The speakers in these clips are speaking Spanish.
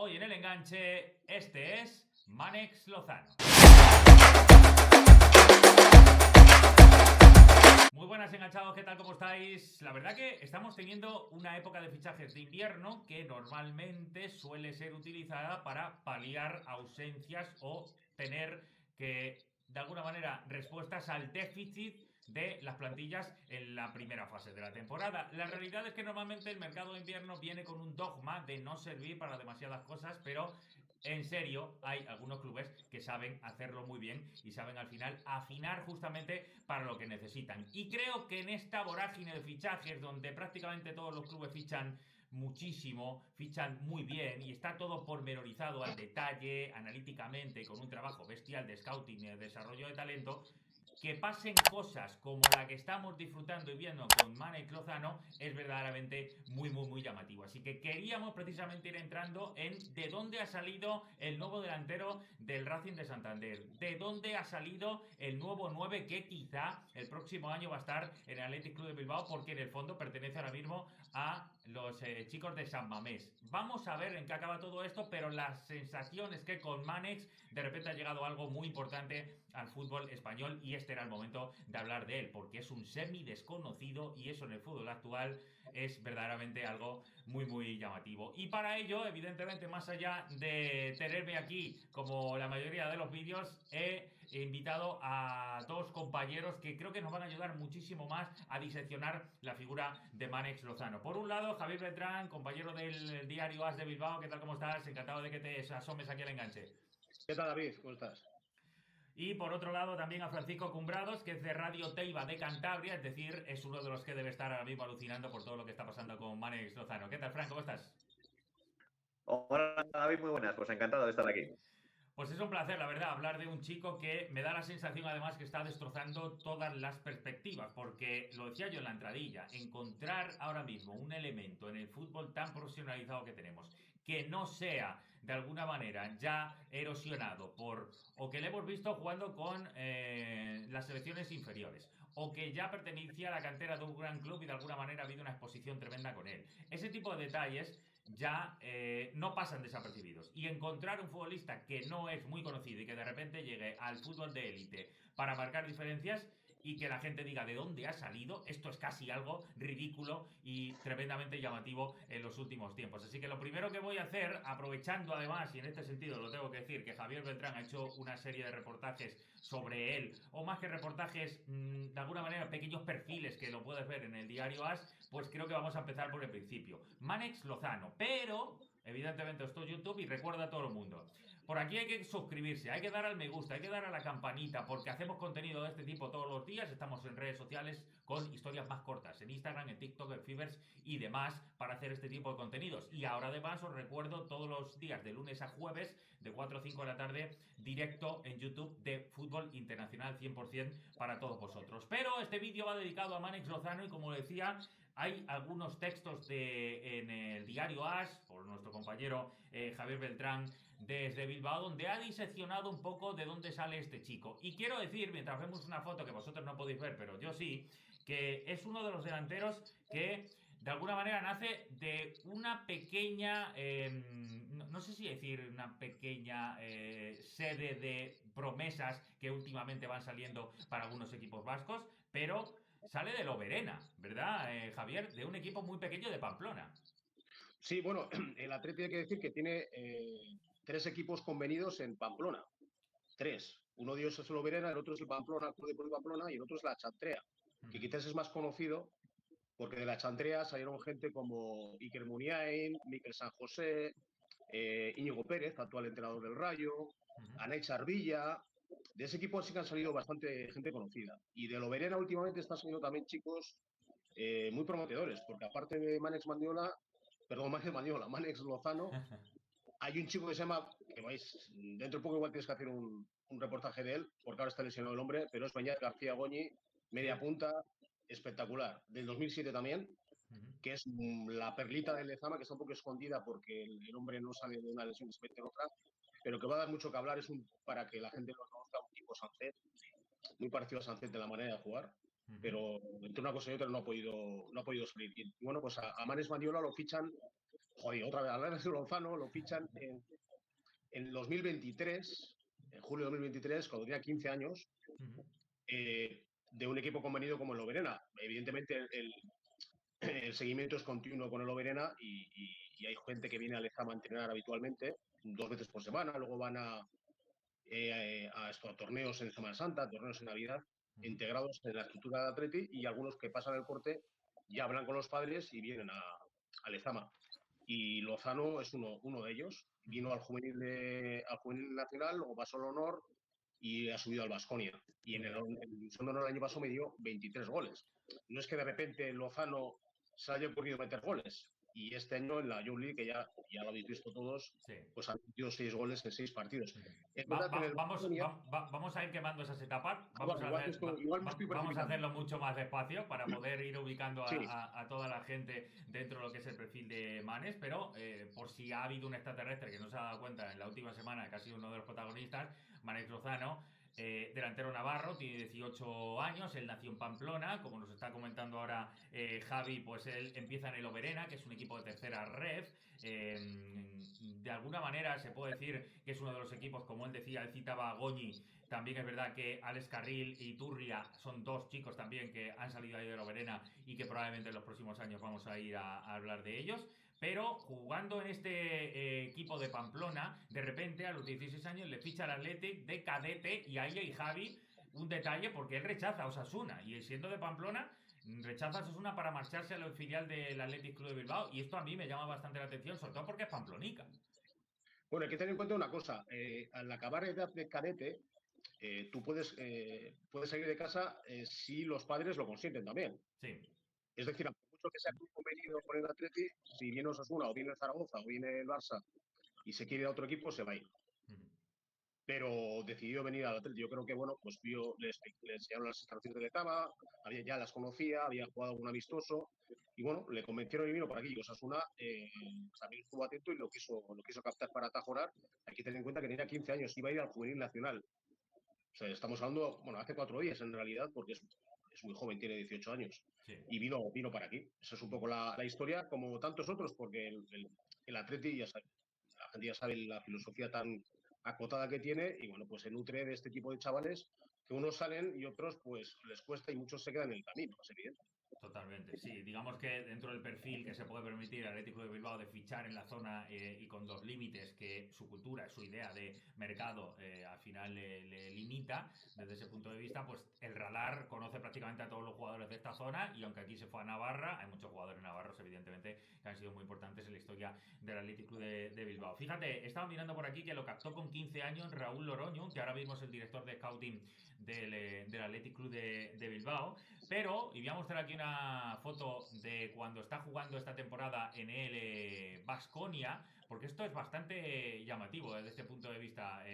Hoy en el enganche, este es Mánex Lozano. Muy buenas enganchados, ¿qué tal? ¿Cómo estáis? La verdad que estamos teniendo una época de fichajes de invierno que normalmente suele ser utilizada para paliar ausencias o tener que, de alguna manera, respuestas al déficit de las plantillas en la primera fase de la temporada. La realidad es que normalmente el mercado de invierno viene con un dogma de no servir para demasiadas cosas, pero en serio, hay algunos clubes que saben hacerlo muy bien y saben al final afinar justamente para lo que necesitan. Y creo que en esta vorágine de fichajes, donde prácticamente todos los clubes fichan muchísimo, fichan muy bien y está todo pormenorizado al detalle, analíticamente, con un trabajo bestial de scouting y de desarrollo de talento, que pasen cosas como la que estamos disfrutando y viendo con Mánex Lozano es verdaderamente muy llamativo. Así que queríamos precisamente ir entrando en de dónde ha salido el nuevo delantero del Racing de Santander, de dónde ha salido el nuevo 9 que quizá el próximo año va a estar en el Athletic Club de Bilbao, porque en el fondo pertenece ahora mismo a los chicos de San Mamés. Vamos a ver en qué acaba todo esto, pero la sensación es que con Mánex de repente ha llegado algo muy importante al fútbol español y este era el momento de hablar de él, porque es un semi desconocido y eso en el fútbol actual es verdaderamente algo muy llamativo. Y para ello, evidentemente, más allá de tenerme aquí como la mayoría de los vídeos, he invitado a dos compañeros que creo que nos van a ayudar muchísimo más a diseccionar la figura de Mánex Lozano. Por un lado, Javier Beltrán, compañero del diario AS de Bilbao. ¿Qué tal? ¿Cómo estás? Encantado de que te asomes aquí al enganche. ¿Qué tal, David? ¿Cómo estás? Y por otro lado también a Francisco Cumbrados, que es de Radio Teiba de Cantabria, es decir, es uno de los que debe estar ahora mismo alucinando por todo lo que está pasando con Mánex Lozano. ¿Qué tal, Fran? ¿Cómo estás? Hola, David, muy buenas. Pues encantado de estar aquí. Pues es un placer, la verdad, hablar de un chico que me da la sensación además que está destrozando todas las perspectivas, porque lo decía yo en la entradilla, encontrar ahora mismo un elemento en el fútbol tan profesionalizado que tenemos, que no sea de alguna manera ya erosionado por, o que le hemos visto jugando con las selecciones inferiores, o que ya pertenecía a la cantera de un gran club y de alguna manera ha habido una exposición tremenda con él. Ese tipo de detalles ya no pasan desapercibidos. Y encontrar un futbolista que no es muy conocido y que de repente llegue al fútbol de élite para marcar diferencias y que la gente diga de dónde ha salido, esto es casi algo ridículo y tremendamente llamativo en los últimos tiempos. Así que lo primero que voy a hacer, aprovechando además, y en este sentido lo tengo que decir, que Javier Beltrán ha hecho una serie de reportajes sobre él, o más que reportajes, de alguna manera pequeños perfiles que lo puedes ver en el diario AS, pues creo que vamos a empezar por el principio. Mánex Lozano, pero evidentemente esto es YouTube y recuerda a todo el mundo. Por aquí hay que suscribirse, hay que dar al me gusta, hay que dar a la campanita, porque hacemos contenido de este tipo todos los días. Estamos en redes sociales con historias más cortas, en Instagram, en TikTok, en Fivers y demás, para hacer este tipo de contenidos. Y ahora además os recuerdo todos los días, de lunes a jueves, de 4 a 5 de la tarde, directo en YouTube de Fútbol Internacional 100% para todos vosotros. Pero este vídeo va dedicado a Mánex Lozano y, como decía, hay algunos textos en el diario AS, por nuestro compañero Javier Beltrán desde Bilbao, donde ha diseccionado un poco de dónde sale este chico. Y quiero decir, mientras vemos una foto que vosotros no podéis ver, pero yo sí, que es uno de los delanteros que de alguna manera nace de una pequeña, no sé si decir una pequeña sede de promesas que últimamente van saliendo para algunos equipos vascos, pero sale de Loberena, ¿verdad, Javier? De un equipo muy pequeño de Pamplona. Sí, bueno, el Atleti hay que decir que tiene tres equipos convenidos en Pamplona. Tres. Uno de ellos es el Oberena, el otro es el Pamplona, Club Deportivo Pamplona, y el otro es la Chantrea, que quizás es más conocido porque de la Chantrea salieron gente como Iker Muniain, Miquel San José, Íñigo Pérez, actual entrenador del Rayo, Aneix Arvilla. De ese equipo sí que han salido bastante gente conocida. Y de Loberena últimamente están saliendo también chicos muy prometedores, porque aparte de Mánex Lozano, hay un chico que se llama, que vais, dentro de poco igual tienes que hacer un reportaje de él, porque ahora está lesionado el hombre, pero es Beñat García Goñi, media Sí. punta, espectacular, del 2007 también, que es la perlita del Lezama, que está un poco escondida porque el hombre no sale de una lesión y se mete en otra, pero que va a dar mucho que hablar, para que la gente lo conozca, un tipo Sancet, muy parecido a Sancet de la manera de jugar, pero entre una cosa y otra no ha podido salir. Y bueno, pues a Manes Mandiola lo fichan Joder, otra vez, hablar de Lozano, lo fichan en 2023, en julio de 2023, cuando tenía 15 años, de un equipo convenido como el Loberena. Evidentemente, el seguimiento es continuo con el Loberena y hay gente que viene a Lezama a entrenar habitualmente, 2 veces por semana, luego van a torneos en Semana Santa, torneos en Navidad, integrados en la estructura de Atleti, y algunos que pasan el corte ya hablan con los padres y vienen a Lezama. Y Lozano es uno de ellos. Vino al juvenil nacional, luego pasó al honor y ha subido al Baskonia. Y en el honor el año pasado me dio 23 goles. No es que de repente Lozano se haya ocurrido meter goles. Y este año en la Youth League, que ya lo habéis visto todos, Sí. pues ha metido 6 goles en 6 partidos. Es Va, verdad que en el vamos, Baskonia, vamos a ir quemando esas etapas. Vamos, igual me estoy vamos a precipitando. hacerlo mucho más despacio para poder ir ubicando Sí. a toda la gente dentro de lo que es el perfil de Manes. Pero por si ha habido un extraterrestre que no se ha dado cuenta en la última semana, que ha sido uno de los protagonistas, Manes Lozano, delantero navarro, tiene 18 años, él nació en Pamplona, como nos está comentando ahora Javi, pues él empieza en el Oberena, que es un equipo de tercera ref. De alguna manera se puede decir que es uno de los equipos, como él decía, él citaba a Goñi. También es verdad que Alex Carril y Turria son dos chicos también que han salido ahí de la Oberena y que probablemente en los próximos años vamos a ir a hablar de ellos. Pero jugando en este equipo de Pamplona, de repente a los 16 años le ficha al Athletic de cadete, y ahí hay Javi un detalle, porque él rechaza a Osasuna, y siendo de Pamplona rechaza a Osasuna para marcharse al filial del Athletic Club de Bilbao, y esto a mí me llama bastante la atención, sobre todo porque es pamplonica. Bueno, hay que tener en cuenta una cosa. Al acabar edad de cadete, tú puedes salir de casa si los padres lo consienten también. Sí. Es decir, a mucho que sea convenido con el Atleti, si viene Osasuna o viene el Zaragoza o viene el Barça y se quiere ir a otro equipo, se va a ir. Pero decidió venir al Atleti. Yo creo que, bueno, pues le enseñaron las instalaciones de Lezama, ya las conocía, había jugado algún amistoso, y bueno, le convencieron y vino por aquí. Osasuna también estuvo atento y lo quiso captar para Tajorar. Hay que tener en cuenta que tenía 15 años, iba a ir al juvenil nacional. O sea, estamos hablando, bueno, hace 4 días en realidad, porque es muy joven, tiene 18 años. Sí. Y vino para aquí. Esa es un poco la historia, como tantos otros, porque el Atleti, ya sabe, la gente ya sabe la filosofía tan acotada que tiene, y bueno, pues se nutre de este tipo de chavales, que unos salen y otros pues les cuesta, y muchos se quedan en el camino, es evidente. Totalmente, sí. Digamos que dentro del perfil que se puede permitir al Atlético de Bilbao de fichar en la zona y con los límites que su cultura, su idea de mercado al final le limita, desde ese punto de vista, pues el radar conoce prácticamente a todos los jugadores de esta zona, y aunque aquí se fue a Navarra, hay muchos jugadores navarros, evidentemente, que han sido muy importantes en la historia del Atlético de Bilbao. Fíjate, estaba mirando por aquí que lo captó con 15 años Raúl Loroño, que ahora mismo es el director de scouting del Athletic Club de Bilbao, pero, y voy a mostrar aquí una foto de cuando está jugando esta temporada en el Baskonia, porque esto es bastante llamativo desde este punto de vista,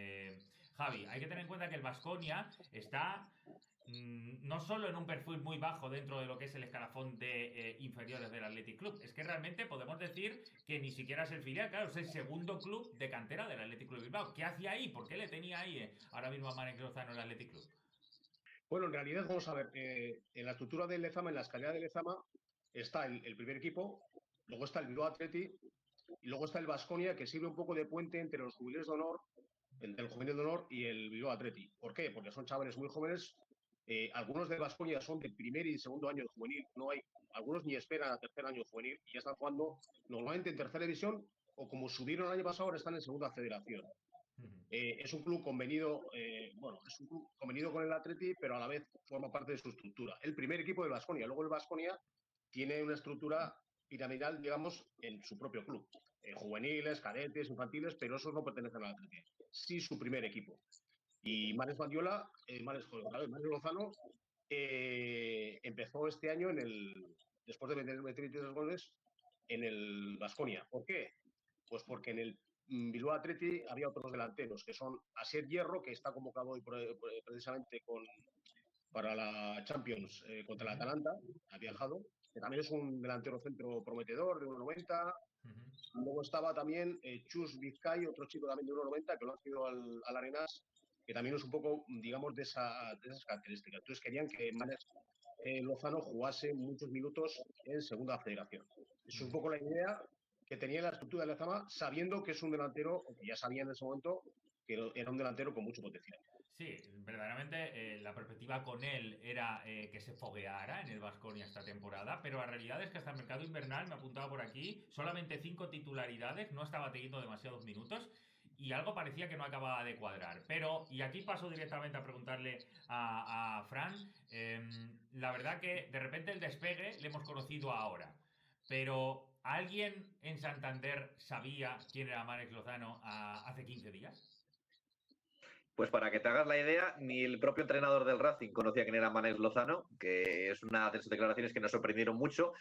Javi. Hay que tener en cuenta que el Baskonia está no solo en un perfil muy bajo dentro de lo que es el escalafón de inferiores del Athletic Club, es que realmente podemos decir que ni siquiera es el filial, claro, es el segundo club de cantera del Athletic Club Bilbao. ¿Qué hacía ahí? ¿Por qué le tenía ahí ahora mismo a Manek Lozano el Athletic Club? Bueno, en realidad, vamos a ver, en la estructura del Lezama, en la escalera del Lezama, está el primer equipo, luego está el Bilbao Athletic, y luego está el Baskonia, que sirve un poco de puente entre los juveniles de honor, entre el juvenil de honor y el Bilbao Athletic. ¿Por qué? Porque son chavales muy jóvenes. Algunos del Baskonia son de primer y segundo año de juvenil. No hay, algunos ni esperan a tercer año de juvenil y ya están jugando normalmente en tercera división, o como subieron el año pasado, ahora están en segunda federación. Es un club convenido, es un club convenido con el Atleti, pero a la vez forma parte de su estructura. El primer equipo del Baskonia. Luego el Baskonia tiene una estructura piramidal, digamos, en su propio club. Juveniles, cadetes, infantiles, pero esos no pertenecen al Atleti. Sí, su primer equipo. Y Mares Bandiola, Mares Lozano, empezó este año después de meter 23 goles en el Baskonia. ¿Por qué? Pues porque en el Bilbao Athletic había otros delanteros, que son Asier Hierro, que está convocado hoy precisamente para la Champions contra el Atalanta, ha viajado, que también es un delantero centro prometedor de 1,90. Luego estaba también Chus Vizcay, otro chico también de 1,90, que lo ha sido al Arenas, que también es un poco, digamos, de esas características. Entonces querían que Manes Lozano jugase muchos minutos en segunda federación. Eso es un poco la idea, que tenía la estructura de Lezama, sabiendo que es un delantero, o que ya sabía en ese momento, que era un delantero con mucho potencial. Sí, verdaderamente la perspectiva con él era que se fogueara en el Baskonia esta temporada, pero la realidad es que hasta el mercado invernal, me apuntaba por aquí, solamente 5 titularidades, no estaba teniendo demasiados minutos y algo parecía que no acababa de cuadrar. Pero, y aquí paso directamente a preguntarle a Fran, la verdad que de repente el despegue le hemos conocido ahora, pero ¿alguien en Santander sabía quién era Manex Lozano hace 15 días? Pues para que te hagas la idea, ni el propio entrenador del Racing conocía quién era Manex Lozano, que es una de sus declaraciones que nos sorprendieron mucho.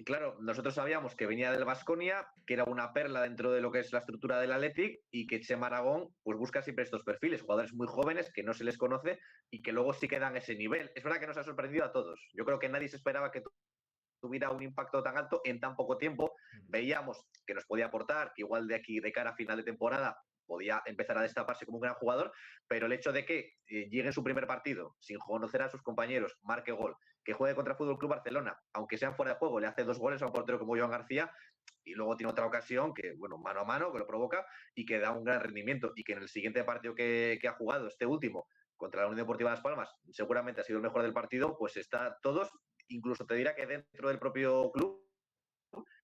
Claro, nosotros sabíamos que venía del Baskonia, que era una perla dentro de lo que es la estructura del Athletic y que Chema Aragón pues busca siempre estos perfiles, jugadores muy jóvenes que no se les conoce y que luego sí quedan ese nivel. Es verdad que nos ha sorprendido a todos. Yo creo que nadie se esperaba que tuviera un impacto tan alto en tan poco tiempo. Veíamos que nos podía aportar, que igual de aquí de cara a final de temporada podía empezar a destaparse como un gran jugador, pero el hecho de que llegue en su primer partido sin conocer a sus compañeros, marque gol, que juegue contra Fútbol Club Barcelona, aunque sean fuera de juego, le hace 2 goles a un portero como Joan García, y luego tiene otra ocasión que, bueno, mano a mano, que lo provoca y que da un gran rendimiento, y que en el siguiente partido que ha jugado, este último, contra la Unión Deportiva Las Palmas, seguramente ha sido el mejor del partido, pues está todos, incluso te dirá que dentro del propio club,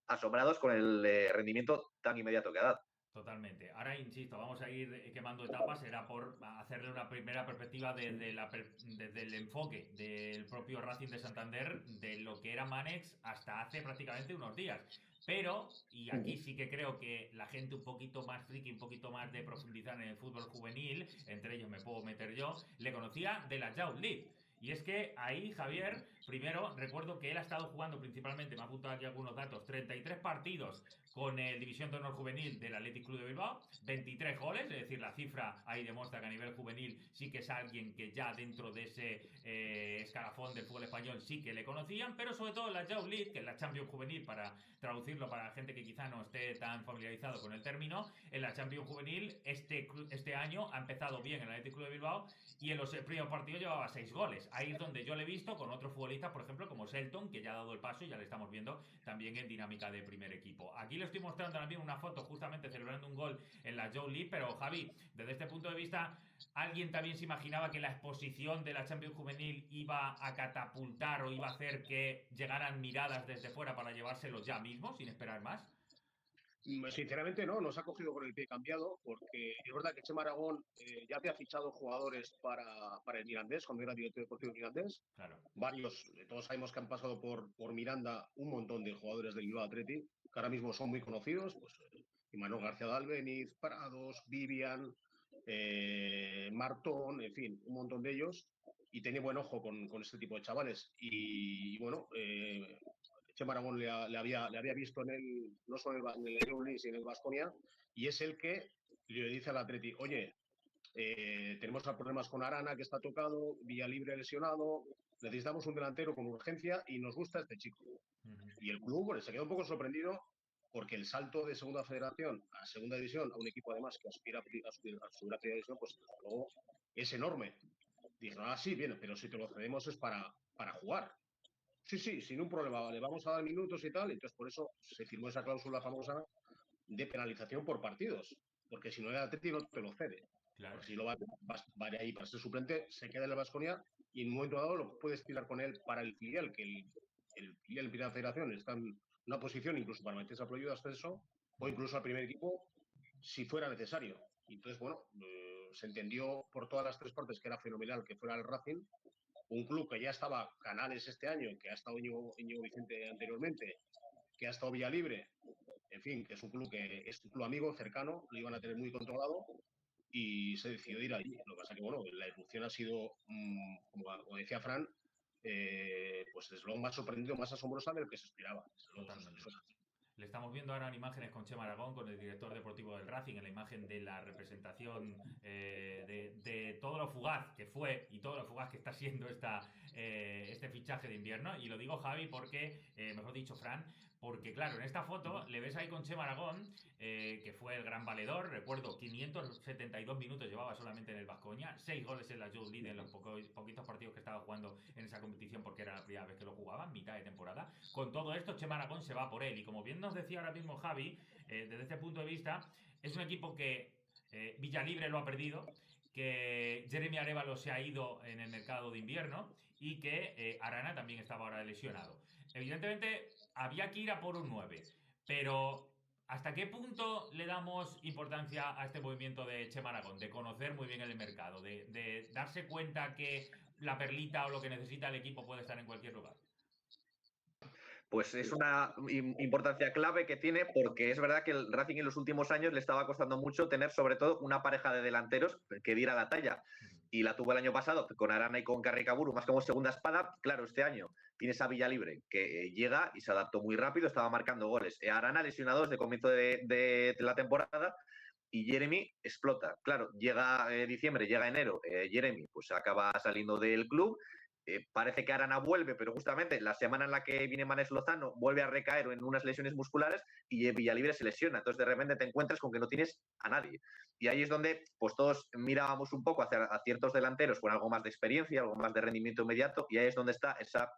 asombrados con el rendimiento tan inmediato que ha dado. Totalmente. Ahora, insisto, vamos a ir quemando etapas. Era por hacerle una primera perspectiva desde el enfoque del propio Racing de Santander, de lo que era Manex hasta hace prácticamente unos días. Pero, y aquí sí que creo que la gente un poquito más friki, un poquito más de profundizar en el fútbol juvenil, entre ellos me puedo meter yo, le conocía de la Youth League. Y es que ahí, Javier, primero recuerdo que él ha estado jugando principalmente, me ha apuntado aquí algunos datos, 33 partidos con el División de Honor Juvenil del Athletic Club de Bilbao, 23 goles, es decir, la cifra ahí demuestra que a nivel juvenil sí que es alguien que ya dentro de ese escalafón del fútbol español sí que le conocían, pero sobre todo en la Youth League, que es la Champions Juvenil, para traducirlo para la gente que quizá no esté tan familiarizado con el término, en la Champions Juvenil este año ha empezado bien el Athletic Club de Bilbao y en los primeros partidos llevaba 6 goles. Ahí es donde yo le he visto con otros futbolistas, por ejemplo, como Selton, que ya ha dado el paso y ya le estamos viendo también en dinámica de primer equipo. Aquí le estoy mostrando ahora mismo una foto justamente celebrando un gol en la Joe League, pero Javi, desde este punto de vista, ¿alguien también se imaginaba que la exposición de la Champions Juvenil iba a catapultar o iba a hacer que llegaran miradas desde fuera para llevárselo ya mismo, sin esperar más? Sinceramente no, nos ha cogido con el pie cambiado, porque es verdad que Chema Aragón ya había fichado jugadores para el Mirandés, cuando era director deportivo del Mirandés. Claro. Varios, todos sabemos que han pasado por Miranda un montón de jugadores del Bilbao Athletic, que ahora mismo son muy conocidos, pues Imanol García de Albeniz, Prados, Vivian, Martón, en fin, un montón de ellos, y tenía buen ojo con este tipo de chavales. Y bueno, Chema Aragón le había visto en el, no solo en el Euroleague, sino en el Baskonia, y es el que le dice al Atleti, oye, tenemos problemas con Arana, que está tocado, Villalibre lesionado, necesitamos un delantero con urgencia y nos gusta este chico. Y el club, bueno, se quedó un poco sorprendido porque el salto de segunda federación a segunda división, a un equipo además que aspira a subir a primera división, pues luego es enorme. Dijeron, sí, bien, pero si te lo cedemos es para jugar. Sí, sí, sin un problema, le vamos a dar minutos y tal. Entonces, por eso se firmó esa cláusula famosa de penalización por partidos, porque si no el Atleti no te lo cede. Claro. Porque si lo va ahí para ser suplente, se queda en la Baskonia y en un momento dado lo puedes tirar con él para el filial, que el filial en Primera Federación está en una posición incluso para meterse a proyecto de ascenso o incluso al primer equipo si fuera necesario. Y entonces, bueno, se entendió por todas las 3 partes que era fenomenal que fuera el Racing, un club que ya estaba Canales este año, que ha estado Íñigo Vicente anteriormente, que ha estado Villalibre, en fin, que es un club amigo, cercano, lo iban a tener muy controlado y se decidió ir allí. Lo que pasa que, bueno, la erupción ha sido, como decía Fran, pues es lo más sorprendido, más asombrosa de lo que se esperaba. Totalmente. Le estamos viendo ahora en imágenes con Chema Aragón, con el director deportivo del Racing, en la imagen de la representación de todo lo fugaz que fue y todo lo fugaz que está siendo este fichaje de invierno. Y lo digo, Javi, porque, mejor dicho, Fran, porque claro, en esta foto le ves ahí con Chema Aragón, que fue el gran valedor, recuerdo, 572 minutos llevaba solamente en el Baskonia, 6 goles en la Youth League en los poquitos partidos que estaba jugando en esa competición, porque era la primera vez que lo jugaban, mitad de temporada. Con todo esto, Chema Aragón se va por él, y como bien nos decía ahora mismo Javi, desde este punto de vista, es un equipo que Villalibre lo ha perdido, que Jeremy Arévalo se ha ido en el mercado de invierno y que Arana también estaba ahora lesionado. Evidentemente, había que ir a por un 9, pero ¿hasta qué punto le damos importancia a este movimiento de Chema Aragón? De conocer muy bien el mercado, de darse cuenta que la perlita o lo que necesita el equipo puede estar en cualquier lugar. Pues es una importancia clave que tiene, porque es verdad que el Racing en los últimos años le estaba costando mucho tener sobre todo una pareja de delanteros que diera la talla. Y la tuvo el año pasado con Arana y con Carricaburu, más como segunda espada. Claro, este año tienes a Villalibre, que llega y se adaptó muy rápido, estaba marcando goles. Arana lesionado desde comienzo de la temporada, y Jeremy explota. Claro, llega diciembre, llega enero, Jeremy pues acaba saliendo del club. Parece que Arana vuelve, pero justamente la semana en la que viene Manes Lozano vuelve a recaer en unas lesiones musculares y Villalibre se lesiona. Entonces de repente te encuentras con que no tienes a nadie. Y ahí es donde pues todos mirábamos un poco hacia a ciertos delanteros con algo más de experiencia, algo más de rendimiento inmediato, y ahí es donde está esa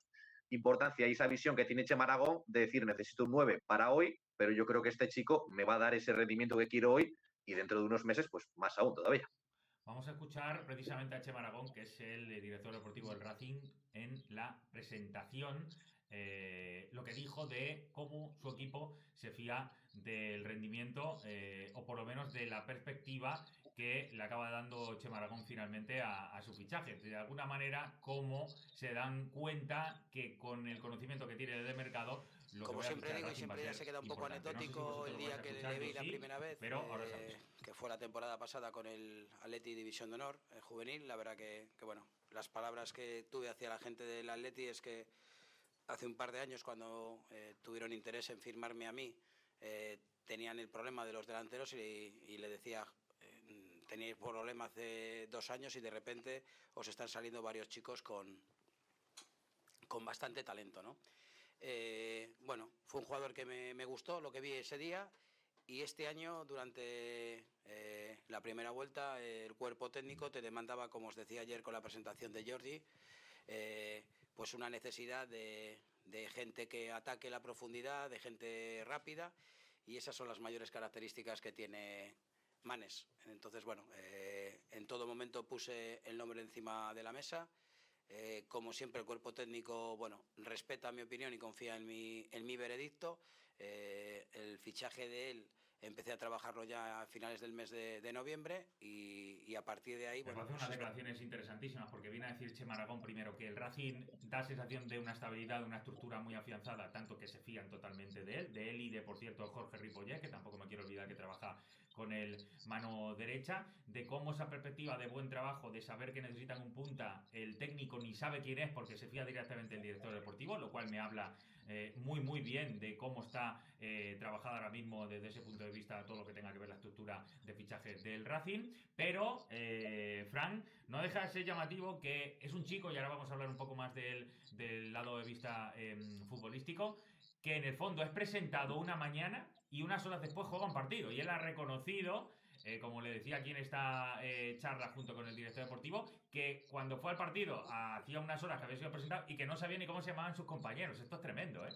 importancia y esa visión que tiene Chema Aragón de decir, necesito un 9 para hoy, pero yo creo que este chico me va a dar ese rendimiento que quiero hoy, y dentro de unos meses pues más aún todavía. Vamos a escuchar precisamente a Chema Aragón, que es el director deportivo del Racing, en la presentación, lo que dijo de cómo su equipo se fía del rendimiento, o por lo menos de la perspectiva que le acaba dando Chema Aragón finalmente a su fichaje. De alguna manera, cómo se dan cuenta que con el conocimiento que tiene del mercado, lo como que siempre digo, y Racing siempre ya se queda un poco anecdótico, no si el día que le vi la primera vez, pero ahora sabes. que fue la temporada pasada con el Atleti División de Honor, el juvenil. La verdad que bueno, las palabras que tuve hacia la gente del Atleti es que hace un par de años, cuando tuvieron interés en firmarme a mí, tenían el problema de los delanteros, y le decía, teníais problemas hace 2 años y de repente os están saliendo varios chicos con bastante talento, ¿no? Bueno, fue un jugador que me gustó lo que vi ese día, y este año, durante la primera vuelta, el cuerpo técnico te demandaba, como os decía ayer con la presentación de Jordi, pues una necesidad de gente que ataque la profundidad, de gente rápida, y esas son las mayores características que tiene Manes. Entonces, bueno, en todo momento puse el nombre encima de la mesa. Como siempre, el cuerpo técnico, bueno, respeta mi opinión y confía en mi veredicto. El fichaje de él empecé a trabajarlo ya a finales del mes de noviembre, y a partir de ahí, Me bueno, parece pues unas declaraciones interesantísimas, porque viene a decir Chema Aragón primero que el Racing da sensación de una estabilidad, de una estructura muy afianzada, tanto que se fían totalmente de él y de, por cierto, Jorge Ripollet, que tampoco me quiero olvidar que trabaja con el mano derecha, de cómo esa perspectiva de buen trabajo, de saber que necesitan un punta, el técnico ni sabe quién es porque se fía directamente el director deportivo, lo cual me habla muy bien de cómo está trabajada ahora mismo desde ese punto de vista todo lo que tenga que ver la estructura de fichaje del Racing. Pero Fran, no deja de ser llamativo que es un chico, y ahora vamos a hablar un poco más del lado de vista futbolístico, que en el fondo es presentado una mañana y unas horas después juega un partido, y él ha reconocido, como le decía aquí en esta charla junto con el director deportivo, que cuando fue al partido hacía unas horas que había sido presentado y que no sabía ni cómo se llamaban sus compañeros. Esto es tremendo, ¿eh?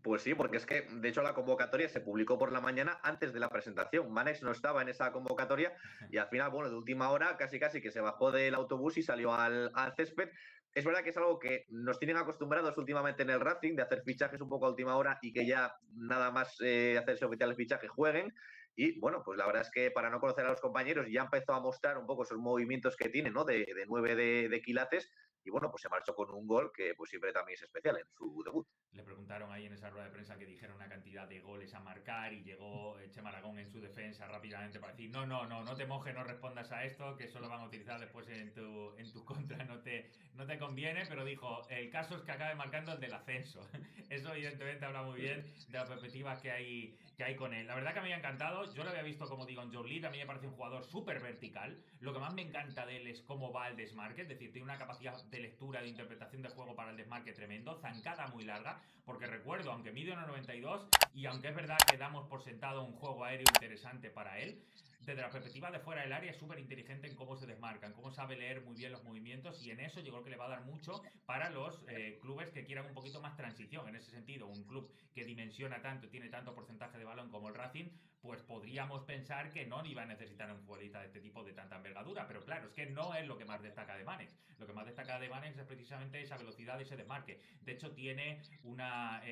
Pues sí, porque es que de hecho la convocatoria se publicó por la mañana antes de la presentación. Manex no estaba en esa convocatoria, y al final, bueno, de última hora casi que se bajó del autobús y salió al césped. Es verdad que es algo que nos tienen acostumbrados últimamente en el Racing, de hacer fichajes un poco a última hora y que ya nada más hacerse oficial el fichaje jueguen. Y bueno, pues la verdad es que para no conocer a los compañeros ya empezó a mostrar un poco esos movimientos que tiene, ¿no? De 9 de quilates. Y bueno, pues se marchó con un gol que pues siempre también es especial en su debut. Le preguntaron ahí en esa rueda de prensa que dijera una cantidad de goles a marcar, y llegó Chema Aragón en su defensa defensa rápidamente para decir, no te mojes, no respondas a esto, que eso lo van a utilizar después en tu contra, no te conviene, pero dijo, el caso es que acabe marcando el del ascenso. Eso evidentemente habla muy bien de la perspectiva que hay con él. La verdad que me ha encantado, yo lo había visto, como digo, en Joe Lead, a mí me parece un jugador súper vertical. Lo que más me encanta de él es cómo va el desmarque, es decir, tiene una capacidad de lectura, de interpretación de juego para el desmarque tremendo, zancada muy larga, porque recuerdo, aunque mide 1,92 y aunque es verdad que damos por sentado un juego aéreo interesante para él, desde la perspectiva de fuera del área es súper inteligente en cómo se desmarca, en cómo sabe leer muy bien los movimientos, y en eso yo creo que le va a dar mucho para los clubes que quieran un poquito más transición. En ese sentido, un club que dimensiona tanto, tiene tanto porcentaje de balón como el Racing, pues podríamos pensar que no iba a necesitar un futbolista de este tipo de tanta envergadura, pero claro, es que no es lo que más destaca de Manex. Lo que más destaca de Manex es precisamente esa velocidad y ese desmarque. De hecho, tiene una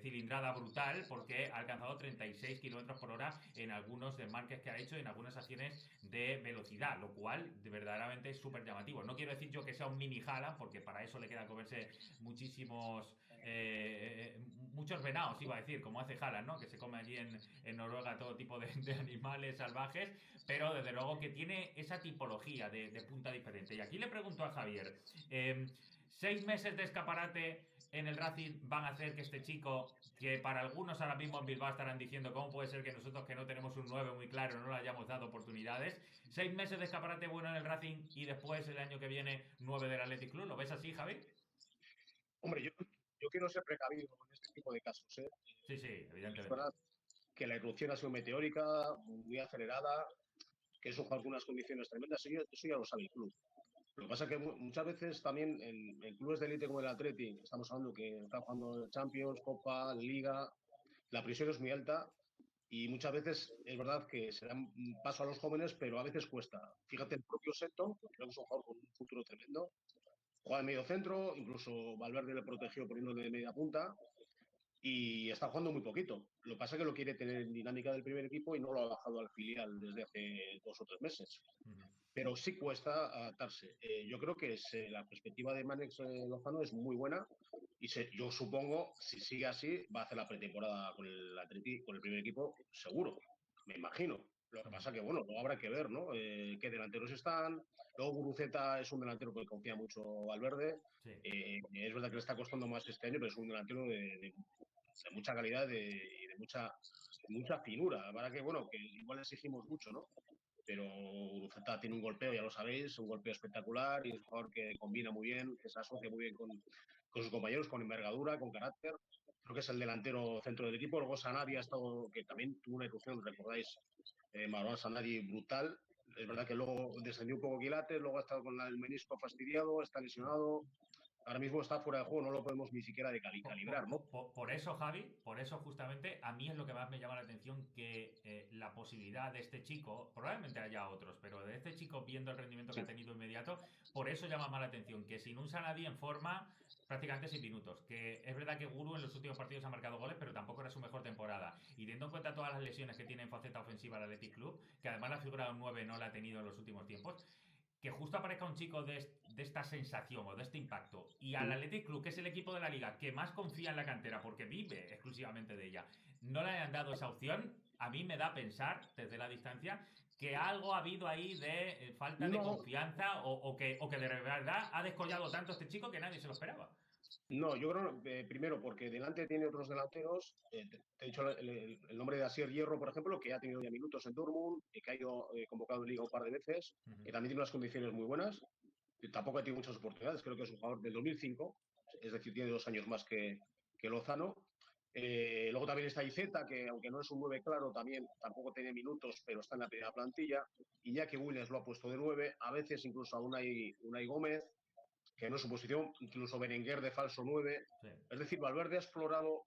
cilindrada brutal porque ha alcanzado 36 kilómetros por hora en algunos desmarques que ha hecho, en algunas acciones de velocidad, lo cual verdaderamente es súper llamativo. No quiero decir yo que sea un mini Haaland, porque para eso le queda comerse muchos venados, iba a decir, como hace Haaland, ¿no? Que se come allí en Noruega todo tipo de animales salvajes, pero desde luego que tiene esa tipología de punta diferente. Y aquí le pregunto a Javier, 6 meses de escaparate en el Racing van a hacer que este chico, que para algunos ahora mismo en Bilbao estarán diciendo cómo puede ser que nosotros, que no tenemos un 9 muy claro, no le hayamos dado oportunidades, 6 meses de escaparate bueno en el Racing y después el año que viene 9 del Athletic Club, ¿lo ves así, Javi? Hombre, yo quiero ser precavido con este tipo de casos, ¿eh? Sí, Es evidentemente. verdad que la irrupción ha sido meteórica, muy acelerada, que eso con algunas condiciones tremendas, eso ya lo sabe el club. Lo que pasa es que muchas veces también en clubes de élite como el Atleti, estamos hablando que están jugando Champions, Copa, Liga, la presión es muy alta y muchas veces es verdad que se dan paso a los jóvenes, pero a veces cuesta. Fíjate, el propio Seto, que creo que es un jugador con un futuro tremendo, juega en medio centro, incluso Valverde le protegió poniéndole de media punta y está jugando muy poquito. Lo que pasa es que lo quiere tener en dinámica del primer equipo y no lo ha bajado al filial desde hace 2 o 3 meses. Pero sí cuesta adaptarse. Yo creo que la perspectiva de Manex Lozano es muy buena y yo supongo, si sigue así, va a hacer la pretemporada con el Atleti, con el primer equipo, seguro, me imagino. Lo que pasa que, bueno, luego habrá que ver, ¿no? Qué delanteros están. Luego Guruceta es un delantero que confía mucho Valverde. Sí. Es verdad que le está costando más este año, pero es un delantero de mucha calidad y de mucha finura. La verdad que, bueno, que igual exigimos mucho, ¿no? Pero Guruceta tiene un golpeo, ya lo sabéis, un golpeo espectacular y es un jugador que combina muy bien, que se asocia muy bien con sus compañeros, con envergadura, con carácter. Creo que es el delantero centro del equipo. Luego Sanadi ha estado, que también tuvo una irrupción, recordáis, Marwan Sanadi brutal. Es verdad que luego descendió un poco Quilates, luego ha estado con el menisco fastidiado, está lesionado. Ahora mismo está fuera de juego, no lo podemos ni siquiera calibrar, ¿no? Por eso, Javi, por eso justamente, a mí es lo que más me llama la atención, que la posibilidad de este chico, probablemente haya otros, pero de este chico, viendo el rendimiento que Sí. ha tenido inmediato, por eso llama más la atención, que sin un Sanadi en forma, prácticamente 6 minutos, que es verdad que Guru en los últimos partidos ha marcado goles, pero tampoco era su mejor temporada, y teniendo en cuenta todas las lesiones que tiene en faceta ofensiva el Athletic Club, que además la figura de un 9 no la ha tenido en los últimos tiempos, que justo aparezca un chico de esta sensación o de este impacto y al Athletic Club, que es el equipo de la liga que más confía en la cantera porque vive exclusivamente de ella, no le hayan dado esa opción, a mí me da a pensar desde la distancia que algo ha habido ahí de falta de No, confianza o que de verdad ha descollado tanto este chico que nadie se lo esperaba. No, yo creo, primero, porque delante tiene otros delanteros. Te he dicho el nombre de Asier Hierro, por ejemplo, que ha tenido ya minutos en Dortmund, que ha ido convocado en Liga un par de veces, que también tiene unas condiciones muy buenas. Tampoco ha tenido muchas oportunidades, creo que es un jugador del 2005, es decir, tiene 2 años más que Lozano. Luego también está Iceta, que aunque no es un 9 claro, también tampoco tiene minutos, pero está en la primera plantilla. Y ya que Williams lo ha puesto de 9, a veces incluso a Unai Gómez, que no es su posición, incluso Berenguer de falso 9. Sí. Es decir, Valverde ha explorado,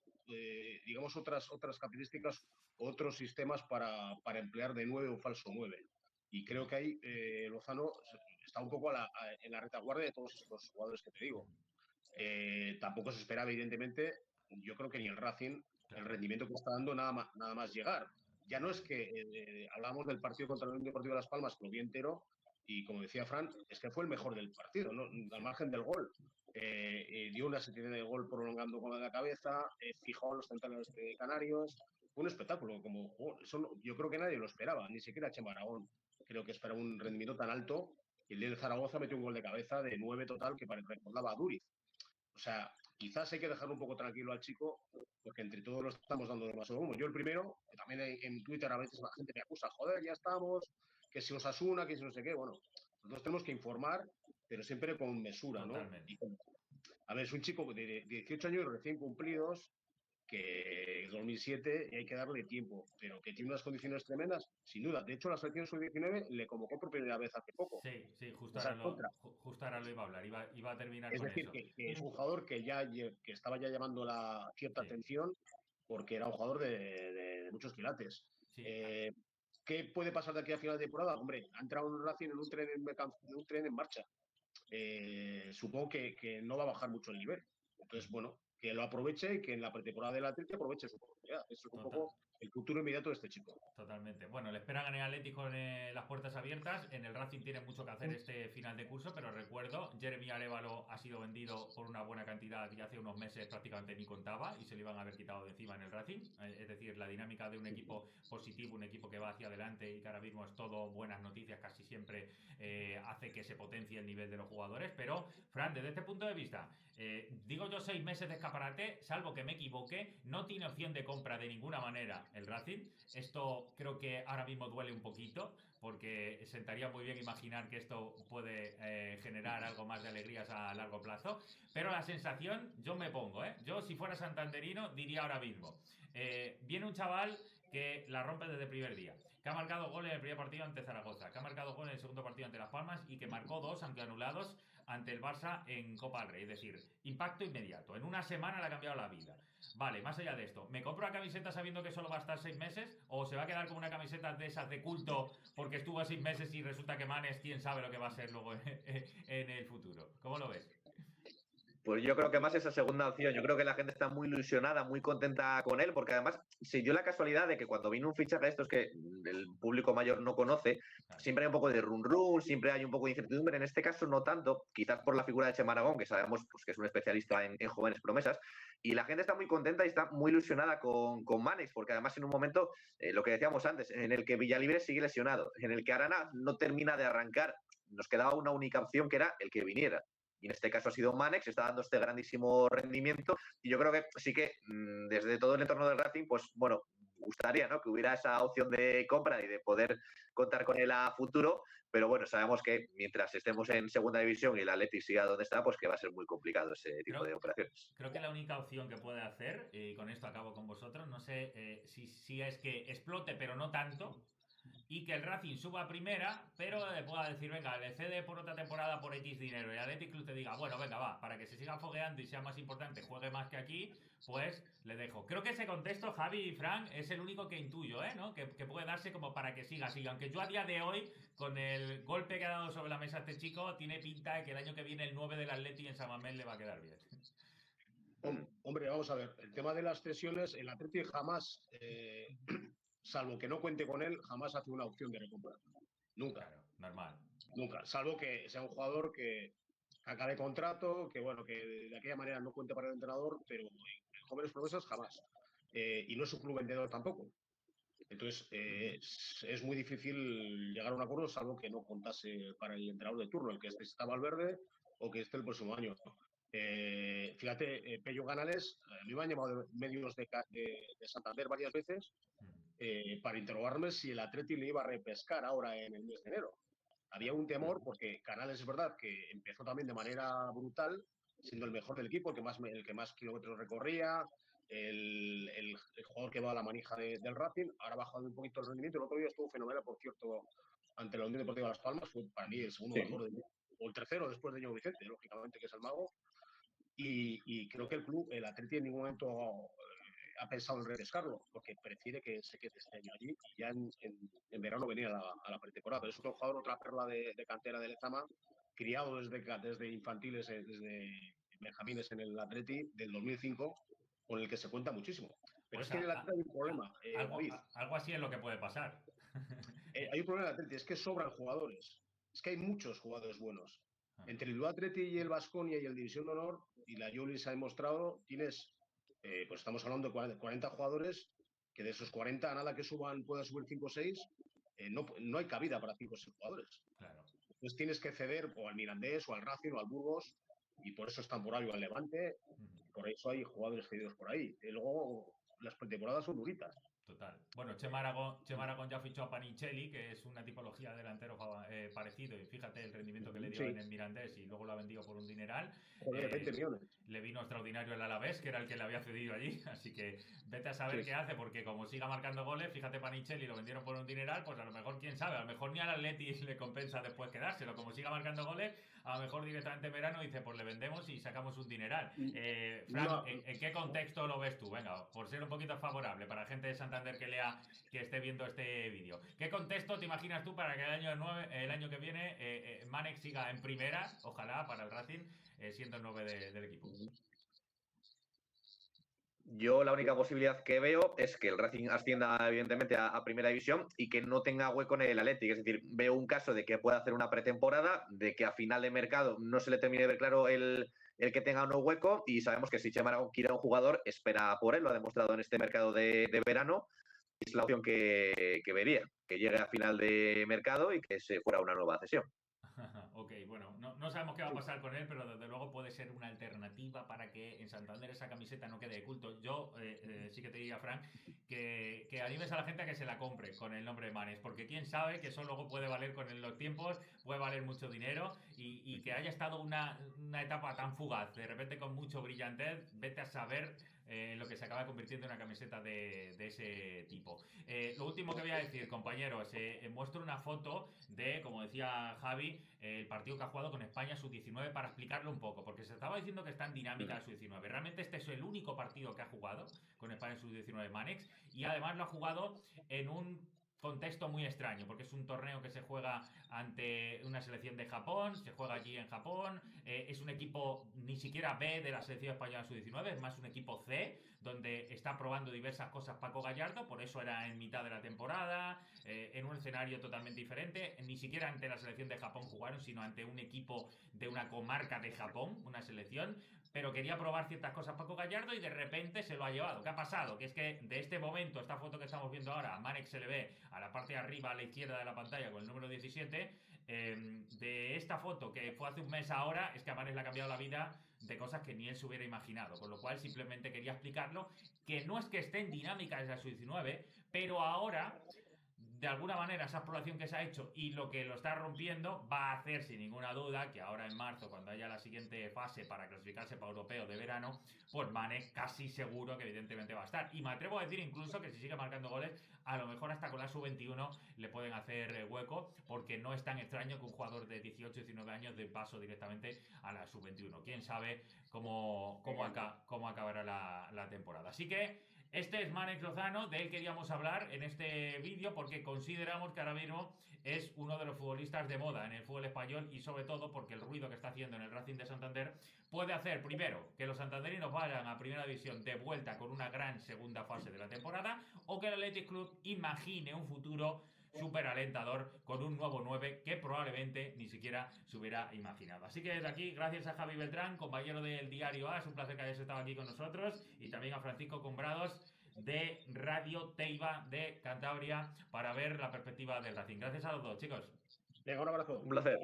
digamos, otras características, otros sistemas para emplear de 9 un falso 9. Y creo que ahí Lozano está un poco en la retaguardia de todos estos jugadores que te digo. Tampoco se espera, evidentemente, yo creo que ni el Racing, el rendimiento que está dando nada más llegar. Ya no es que hablamos del partido contra el Unión Deportivo de Las Palmas, que lo vi entero, y como decía Fran, es que fue el mejor del partido, ¿no? Al margen del gol. Dio una sentencia de gol prolongando con la cabeza, fijó a los centrales de Canarios, fue un espectáculo. Yo creo que nadie lo esperaba, ni siquiera Chema Aragón. Creo que esperaba un rendimiento tan alto. Y el día de Zaragoza metió un gol de cabeza de 9 total que recordaba a Duriz. O sea, quizás hay que dejarlo un poco tranquilo al chico, porque entre todos lo estamos dando demasiado humo. Yo el primero, que también en Twitter a veces la gente me acusa, joder, ya estamos, que si Osasuna, que si no sé qué. Bueno, nosotros tenemos que informar, pero siempre con mesura, ¿no? Totalmente. A ver, es un chico de 18 años recién cumplidos, que es 2007 y hay que darle tiempo, pero que tiene unas condiciones tremendas, sin duda. De hecho, la selección sub-19 le convocó por primera vez hace poco. Sí, Esa es otra. justo ahora lo iba a hablar, iba a terminar Es con decir, eso. que es un jugador que estaba ya llamando la cierta Sí, atención porque era un jugador de muchos quilates. sí. ¿Qué puede pasar de aquí a final de temporada? Hombre, ha entrado un Racing en un tren en marcha. Supongo que no va a bajar mucho el nivel. Entonces, bueno, que lo aproveche y que en la pretemporada del Atlético aproveche su oportunidad. Eso es un Total. poco el futuro inmediato de este chico. Totalmente. Bueno, le esperan en el Atlético con las puertas abiertas. En el Racing tiene mucho que hacer este final de curso, pero recuerdo, Jeremy Arévalo ha sido vendido por una buena cantidad que hace unos meses prácticamente ni contaba y se le iban a haber quitado de encima en el Racing. Es decir, la dinámica de un equipo positivo, un equipo que va hacia adelante y que ahora mismo es todo buenas noticias, casi siempre hace que se potencie el nivel de los jugadores. Pero, Fran, desde este punto de vista, digo yo 6 meses de escaparate, salvo que me equivoque, no tiene opción de compra de ninguna manera el Racing. Esto creo que ahora mismo duele un poquito, porque sentaría muy bien imaginar que esto puede generar algo más de alegrías a largo plazo. Pero la sensación, yo me pongo, yo si fuera santanderino diría ahora mismo, viene un chaval que la rompe desde el primer día, que ha marcado gol en el primer partido ante Zaragoza, que ha marcado gol en el segundo partido ante Las Palmas y que marcó 2, aunque anulados, ante el Barça en Copa del Rey. Es decir, impacto inmediato. En una semana le ha cambiado la vida. Vale, más allá de esto, ¿me compro la camiseta sabiendo que solo va a estar 6 meses? ¿O se va a quedar como una camiseta de esas de culto porque estuvo 6 meses y resulta que Manes, quién sabe lo que va a ser luego en el futuro? ¿Cómo lo ves? Pues yo creo que más esa segunda opción. Yo creo que la gente está muy ilusionada, muy contenta con él, porque además se dio la casualidad de que cuando vino un fichaje de estos que el público mayor no conoce, siempre hay un poco de run, siempre hay un poco de incertidumbre. En este caso no tanto, quizás por la figura de Chema Aragón, que sabemos pues, que es un especialista en jóvenes promesas, y la gente está muy contenta y está muy ilusionada con Manex, porque además en un momento, lo que decíamos antes, en el que Villalibre sigue lesionado, en el que Arana no termina de arrancar, nos quedaba una única opción que era el que viniera. Y en este caso ha sido Manex, está dando este grandísimo rendimiento. Y yo creo que sí que desde todo el entorno del Racing, pues bueno, gustaría, ¿no?, que hubiera esa opción de compra y de poder contar con él a futuro. Pero bueno, sabemos que mientras estemos en segunda división y el Atleti siga donde está, pues que va a ser muy complicado ese tipo de operaciones. Creo que la única opción que puede hacer, y con esto acabo con vosotros, no sé si es que explote, pero no tanto, y que el Racing suba a primera, pero le pueda decir, venga, le cede por otra temporada por X dinero, y el Athletic Club te diga, bueno, venga, va, para que se siga fogueando y sea más importante, juegue más que aquí, pues le dejo. Creo que ese contexto, Javi y Frank, es el único que intuyo, ¿no? Que puede darse como para que siga. Aunque yo a día de hoy, con el golpe que ha dado sobre la mesa este chico, tiene pinta de que el año que viene el 9 del Atleti en San Mamés le va a quedar bien. Hombre, vamos a ver, el tema de las cesiones, el Atleti jamás, salvo que no cuente con él, jamás hace una opción de recompra. Nunca. Claro, normal. Nunca. Salvo que sea un jugador que acabe contrato, que bueno, que de aquella manera no cuente para el entrenador, pero en jóvenes promesas jamás. Y no es un club vendedor tampoco. Entonces, es muy difícil llegar a un acuerdo, salvo que no contase para el entrenador de turno, el que está Valverde o que esté el próximo año. Fíjate, Pello Canales, a mí me han llamado de medios de Santander varias veces para interrogarme si el Atleti le iba a repescar ahora en el mes de enero. Había un temor porque Canales es verdad que empezó también de manera brutal, siendo el mejor del equipo, el que más kilómetros recorría, el jugador que va a la manija del Racing. Ahora ha bajado un poquito el rendimiento. El otro día estuvo fenomenal, por cierto, ante la Unión Deportiva Las Palmas. Fue para mí el segundo mejor, o el tercero después de Ño Vicente, lógicamente, que es el mago. Y creo que el club, el Atleti, en ningún momento ha pensado en repescarlo, porque prefiere que se quede este año allí y ya en verano venir a la pretemporada. Pero es otro jugador, otra perla de cantera de Lezama, criado desde infantiles, desde benjamines en el Atleti del 2005, con el que se cuenta muchísimo. Pero Pues es que en el Atleti hay un problema, David. Algo así es lo que puede pasar. Hay un problema en el Atleti, es que sobran jugadores. Es que hay muchos jugadores buenos. Entre el Atleti y el Baskonia y el División de Honor, y la Juli se ha demostrado, tienes, pues estamos hablando de 40 jugadores que de esos 40, nada que pueda subir 5 o 6, no hay cabida para 5 o 6 jugadores. Claro. Entonces tienes que ceder o al Mirandés, o al Racing, o al Burgos, y por eso están por ahí, o al Levante, por eso hay jugadores cedidos por ahí. Y luego las pretemporadas son duritas. Total. Bueno, Chema Aragón ya fichó a Panichelli, que es una tipología de delantero parecido, y fíjate el rendimiento que le dio Sí. en el Mirandés y luego lo ha vendido por un dineral. Joder, 20 millones. Le vino extraordinario el Alavés, que era el que le había cedido allí, así que vete a saber qué hace, porque como siga marcando goles, fíjate, Panichelli lo vendieron por un dineral, pues a lo mejor, quién sabe, a lo mejor ni al Atleti le compensa después quedárselo, como siga marcando goles, a lo mejor directamente en verano dice, pues le vendemos y sacamos un dineral. Frank, No. ¿en qué contexto lo ves tú? Venga, por ser un poquito favorable para gente de Santander que esté viendo este vídeo. ¿Qué contexto te imaginas tú para que el año que viene Manek siga en primera, ojalá, para el Racing, siendo el 9 del equipo? Yo la única posibilidad que veo es que el Racing ascienda evidentemente a primera división y que no tenga hueco en el Athletic. Es decir, veo un caso de que pueda hacer una pretemporada, de que a final de mercado no se le termine de ver claro el que tenga o no hueco, y sabemos que si Chema Aragón quiere a un jugador, espera por él, lo ha demostrado en este mercado de verano. Es la opción que vería, que llegue a final de mercado y que se fuera una nueva cesión. Ok, bueno, no sabemos qué va a pasar con él, pero desde luego puede ser una alternativa para que en Santander esa camiseta no quede de culto. Yo sí que te diría, Frank, que animes a la gente a que se la compre con el nombre de Manes, porque quién sabe que eso luego puede valer con los tiempos, puede valer mucho dinero, y que haya estado una etapa tan fugaz, de repente con mucho brillantez, vete a saber lo que se acaba convirtiendo en una camiseta de ese tipo. Lo último que voy a decir, compañeros, muestro una foto de, como decía Javi, el partido que ha jugado con España sub-19 para explicarlo un poco, porque se estaba diciendo que está en dinámica de sub-19. Realmente este es el único partido que ha jugado con España sub-19 Manex, y además lo ha jugado en un contexto muy extraño, porque es un torneo que se juega ante una selección de Japón, se juega allí en Japón, es un equipo ni siquiera B de la selección española sub-19, es más un equipo C, donde está probando diversas cosas Paco Gallardo, por eso era en mitad de la temporada, en un escenario totalmente diferente, ni siquiera ante la selección de Japón jugaron, sino ante un equipo de una comarca de Japón, una selección, pero quería probar ciertas cosas Paco Gallardo y de repente se lo ha llevado. ¿Qué ha pasado? Que es que de este momento, esta foto que estamos viendo ahora, a Manek se le ve a la parte de arriba, a la izquierda de la pantalla, con el número 17, de esta foto que fue hace un mes ahora, es que a Manek le ha cambiado la vida de cosas que ni él se hubiera imaginado, con lo cual simplemente quería explicarlo, que no es que esté en dinámica desde la sub-19, pero ahora, de alguna manera, esa exploración que se ha hecho y lo que lo está rompiendo va a hacer sin ninguna duda que ahora en marzo, cuando haya la siguiente fase para clasificarse para europeo de verano, pues Manek casi seguro que evidentemente va a estar. Y me atrevo a decir incluso que si sigue marcando goles, a lo mejor hasta con la sub-21 le pueden hacer hueco, porque no es tan extraño que un jugador de 18 19 años dé paso directamente a la sub-21. Quién sabe cómo acabará la temporada. Así que este es Manek Lozano, de él queríamos hablar en este vídeo porque consideramos que ahora mismo es uno de los futbolistas de moda en el fútbol español, y sobre todo porque el ruido que está haciendo en el Racing de Santander puede hacer, primero, que los santanderinos vayan a primera división de vuelta con una gran segunda fase de la temporada, o que el Athletic Club imagine un futuro súper alentador con un nuevo 9 que probablemente ni siquiera se hubiera imaginado. Así que desde aquí, gracias a Javi Beltrán, compañero del Diario A, es un placer que hayas estado aquí con nosotros, y también a Francisco Combrados de Radio Teiva de Cantabria, para ver la perspectiva del Racing. Gracias a los dos, chicos. Venga, un abrazo. Un placer.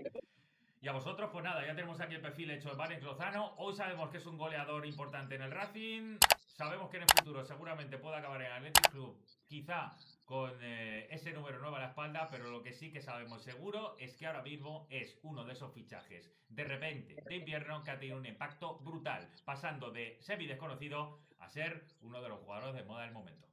Y a vosotros, pues nada, ya tenemos aquí el perfil hecho de Manek Lozano. Hoy sabemos que es un goleador importante en el Racing. Sabemos que en el futuro seguramente puede acabar en el Athletic Club, quizá con ese número 9 a la espalda, pero lo que sí que sabemos seguro es que ahora mismo es uno de esos fichajes de repente de invierno que ha tenido un impacto brutal, pasando de semi desconocido a ser uno de los jugadores de moda del momento.